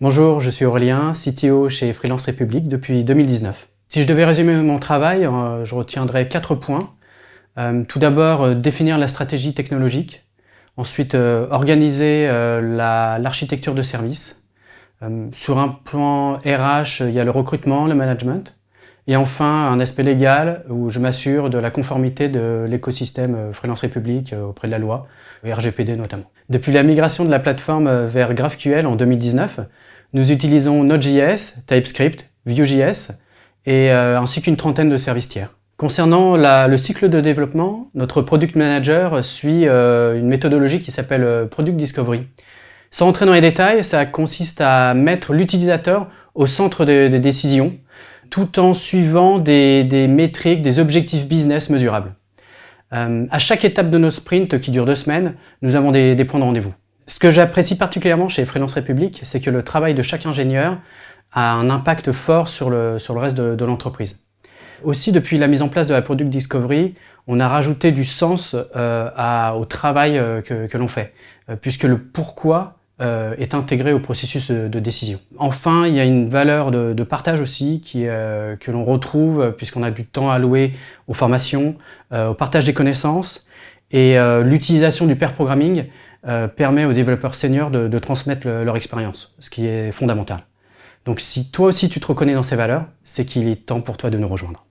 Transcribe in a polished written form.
Bonjour, je suis Aurélien, CTO chez Freelance République depuis 2019. Si je devais résumer mon travail, je retiendrai 4 points. Tout d'abord, définir la stratégie technologique. Ensuite, organiser l'architecture de service. Sur un plan RH, il y a le recrutement, le management. Et enfin, un aspect légal où je m'assure de la conformité de l'écosystème Freelance République auprès de la loi, RGPD notamment. Depuis la migration de la plateforme vers GraphQL en 2019, nous utilisons Node.js, TypeScript, Vue.js ainsi qu'une trentaine de services tiers. Concernant le cycle de développement, notre Product Manager suit une méthodologie qui s'appelle Product Discovery. Sans entrer dans les détails, ça consiste à mettre l'utilisateur au centre des décisions, tout en suivant des métriques, des objectifs business mesurables. À chaque étape de nos sprints, qui durent 2 semaines, nous avons des points de rendez-vous. Ce que j'apprécie particulièrement chez Freelance République, c'est que le travail de chaque ingénieur a un impact fort sur le reste de l'entreprise. Aussi, depuis la mise en place de la Product Discovery, on a rajouté du sens au travail que l'on fait, puisque le pourquoi est intégré au processus de décision. Enfin, il y a une valeur de partage aussi que l'on retrouve puisqu'on a du temps alloué aux formations, au partage des connaissances et l'utilisation du pair programming permet aux développeurs seniors de transmettre leur expérience, ce qui est fondamental. Donc si toi aussi tu te reconnais dans ces valeurs, c'est qu'il est temps pour toi de nous rejoindre.